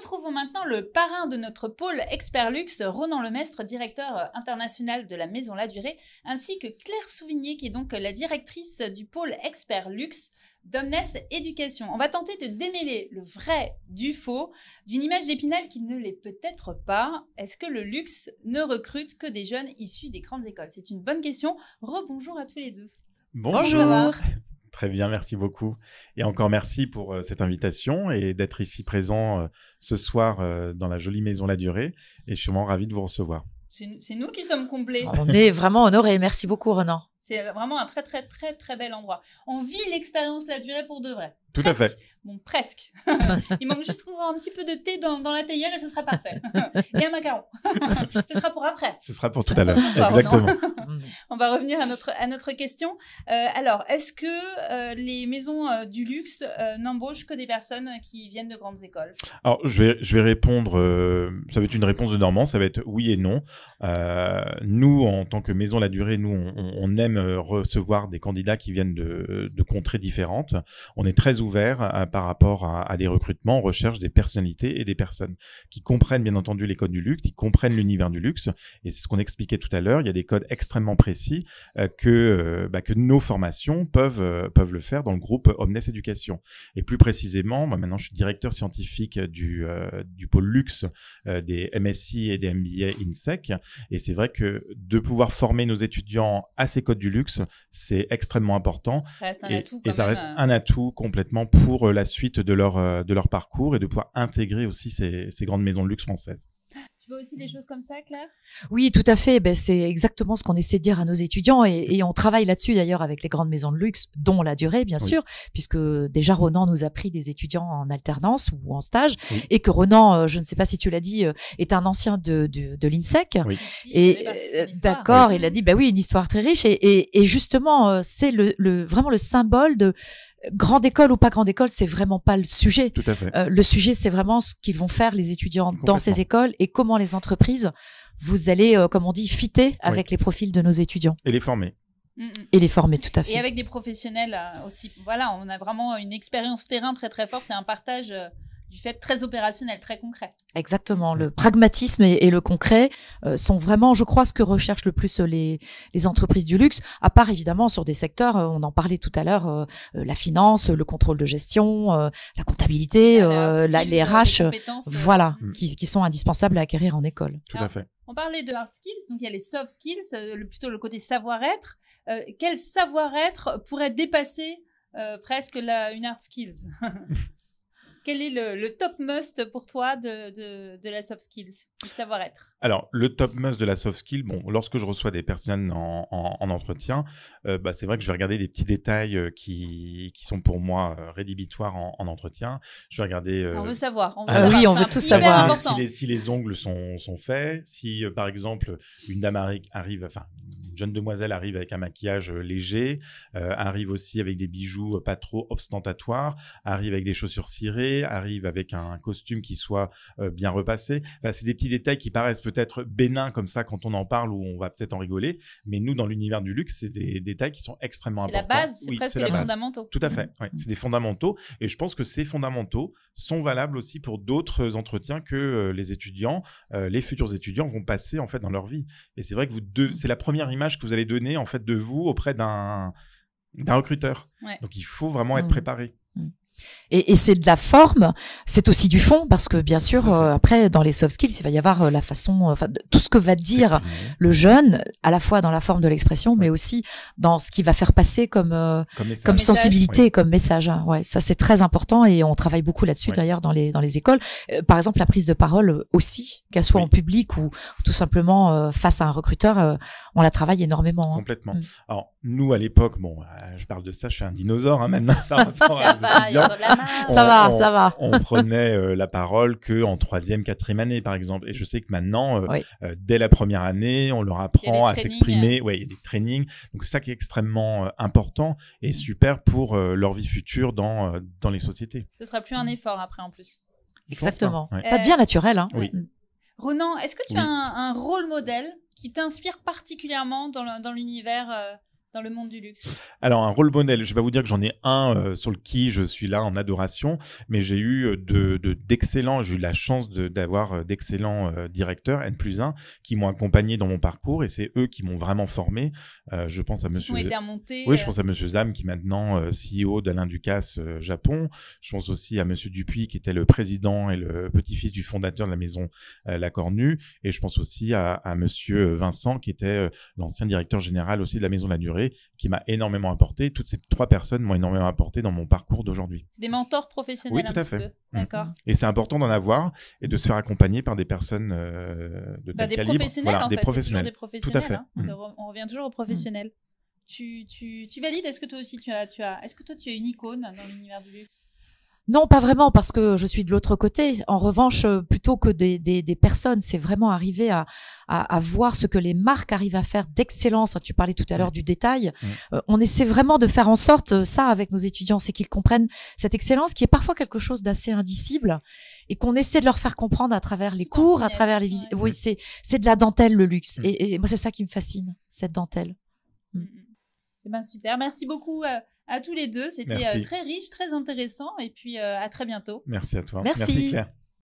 retrouvons maintenant le parrain de notre pôle Expert Luxe, Ronan Lemestre, directeur international de la Maison Ladurée, ainsi que Claire Souvigné, qui est donc la directrice du pôle Expert Luxe d'Omnes Éducation. On va tenter de démêler le vrai du faux d'une image d'Épinal qui ne l'est peut-être pas. Est-ce que le luxe ne recrute que des jeunes issus des grandes écoles? C'est une bonne question. Rebonjour à tous les deux. Bonjour. Très bien, merci beaucoup. Et encore merci pour cette invitation et d'être ici présent ce soir dans la jolie Maison Ladurée. Et je suis vraiment ravi de vous recevoir. C'est nous qui sommes complets. On est vraiment honorés. Merci beaucoup, Ronan. C'est vraiment un très, très, très, très bel endroit. On vit l'expérience Ladurée pour de vrai. Tout à fait. Bon, presque. Il manque juste un petit peu de thé dans la théière et ce sera parfait. Et un macaron. Ce sera pour après. Ce sera pour tout à l'heure. Exactement. On va revenir à notre question. Alors, est-ce que les maisons du luxe n'embauchent que des personnes qui viennent de grandes écoles? Alors, je vais répondre. Ça va être une réponse de Normand. Ça va être oui et non. Nous, en tant que Maison Ladurée, nous, on aime recevoir des candidats qui viennent de contrées différentes. On est très ouvert par rapport à des recrutements. On recherche des personnalités et des personnes qui comprennent bien entendu les codes du luxe, qui comprennent l'univers du luxe. Et c'est ce qu'on expliquait tout à l'heure. Il y a des codes extrêmement précis que nos formations peuvent le faire dans le groupe Omnes Éducation. Et plus précisément, moi maintenant je suis directeur scientifique du pôle luxe des MSI et des MBA INSEC. Et c'est vrai que de pouvoir former nos étudiants à ces codes du luxe, c'est extrêmement important. Ça reste un atout quand et ça même. reste un atout complètement pour la suite de leur parcours et de pouvoir intégrer aussi ces grandes maisons de luxe françaises. Tu vois aussi des choses comme ça, Claire? Oui, tout à fait. C'est exactement ce qu'on essaie de dire à nos étudiants et on travaille là-dessus d'ailleurs avec les grandes maisons de luxe, dont Ladurée, bien sûr, puisque déjà Ronan nous a pris des étudiants en alternance ou en stage et que Ronan, je ne sais pas si tu l'as dit, est un ancien de l'INSEC. Oui. Et d'accord, il a dit, bah oui, une histoire très riche et justement, c'est vraiment le symbole de grande école ou pas grande école, c'est vraiment pas le sujet. Tout à fait. Le sujet, c'est vraiment ce qu'ils vont faire les étudiants dans ces écoles et comment les entreprises, vous allez, comme on dit, fitter avec les profils de nos étudiants. Et les former. Et les former, tout à fait. Et avec des professionnels aussi. Voilà, on a vraiment une expérience terrain très très forte et un partage du fait très opérationnel, très concret. Exactement. Le pragmatisme et le concret sont vraiment, je crois, ce que recherchent le plus les entreprises du luxe, à part évidemment sur des secteurs, on en parlait tout à l'heure, la finance, le contrôle de gestion, la comptabilité, les RH, voilà, qui sont indispensables à acquérir en école. Tout à fait. On parlait de hard skills, donc il y a les soft skills, plutôt le côté savoir-être. Quel savoir-être pourrait dépasser presque une hard skills? Quel est le top must pour toi de la soft skills, du savoir-être? Alors, le top must de la soft skill, lorsque je reçois des personnes en entretien, c'est vrai que je vais regarder des petits détails qui sont pour moi rédhibitoires en entretien. Je vais regarder... On veut savoir. Oui, on veut tout savoir. Si les ongles sont faits, si par exemple une dame arrive, une jeune demoiselle arrive avec un maquillage léger, arrive aussi avec des bijoux pas trop ostentatoires, arrive avec des chaussures cirées, arrive avec un costume qui soit bien repassé. C'est des petits détails qui paraissent peut-être bénins comme ça quand on en parle ou on va peut-être en rigoler, mais nous dans l'univers du luxe, c'est des détails qui sont extrêmement importants. C'est la base, c'est presque les fondamentaux. Tout à fait, c'est des fondamentaux et je pense que ces fondamentaux sont valables aussi pour d'autres entretiens que les étudiants, les futurs étudiants vont passer en fait dans leur vie. Et c'est vrai que c'est la première image que vous allez donner en fait de vous auprès d'un recruteur. Ouais. Donc il faut vraiment être préparé. Et c'est de la forme, c'est aussi du fond, parce que bien sûr, après, dans les soft skills, il va y avoir la façon, tout ce que va dire le jeune, à la fois dans la forme de l'expression, mais aussi dans ce qu'il va faire passer comme sensibilité, comme message. Ouais, ça c'est très important et on travaille beaucoup là-dessus d'ailleurs dans les écoles. Par exemple, la prise de parole aussi, qu'elle soit en public ou tout simplement face à un recruteur, on la travaille énormément. Complètement. Alors nous à l'époque, je parle de ça, je suis un dinosaure maintenant par rapport à étudiants. Ça va. On prenait la parole que en 3e, 4e année, par exemple. Et je sais que maintenant, dès la première année, on leur apprend à s'exprimer. Il y a des trainings. Donc, c'est ça qui est extrêmement important et super pour leur vie future dans les sociétés. Ce sera plus un effort après, en plus. Exactement. Ça devient naturel. Hein. Oui. Ronan, est-ce que tu as un rôle modèle qui t'inspire particulièrement dans l'univers dans le monde du luxe? Alors, un rôle modèle, je vais pas vous dire que j'en ai un sur le qui je suis là en adoration, mais j'ai eu d'excellents, j'ai eu la chance d'avoir d'excellents directeurs, N+1, qui m'ont accompagné dans mon parcours et c'est eux qui m'ont vraiment formé. Je pense à monsieur... Qui ont été remontés. Oui, je pense à monsieur Zam, qui est maintenant CEO d'Alain Ducasse Japon. Je pense aussi à monsieur Dupuis, qui était le président et le petit-fils du fondateur de la maison La Cornue. Et je pense aussi à monsieur Vincent, qui était l'ancien directeur général aussi de la maison La Durée, qui m'a énormément apporté. Toutes ces 3 personnes m'ont énormément apporté dans mon parcours d'aujourd'hui. C'est des mentors professionnels. Oui, tout à fait. Peu. D'accord. Et c'est important d'en avoir et de se faire accompagner par des personnes de tel des calibre. Professionnels, voilà, en des fait. professionnels. Des professionnels. Tout à fait. On revient toujours aux professionnels. Tu valides? Est-ce que toi aussi est-ce que toi tu es une icône dans l'univers du luxe? Non, pas vraiment, parce que je suis de l'autre côté. En revanche, plutôt que des personnes, c'est vraiment arriver à voir ce que les marques arrivent à faire d'excellence. Tu parlais tout à l'heure du détail. On essaie vraiment de faire en sorte ça avec nos étudiants, c'est qu'ils comprennent cette excellence qui est parfois quelque chose d'assez indicible et qu'on essaie de leur faire comprendre à travers les cours, à travers les visites. Oui, c'est de la dentelle, le luxe. Et moi, c'est ça qui me fascine, cette dentelle. Eh ben, super. Merci beaucoup à tous les deux. C'était très riche, très intéressant. Et puis, à très bientôt. Merci à toi. Merci Claire.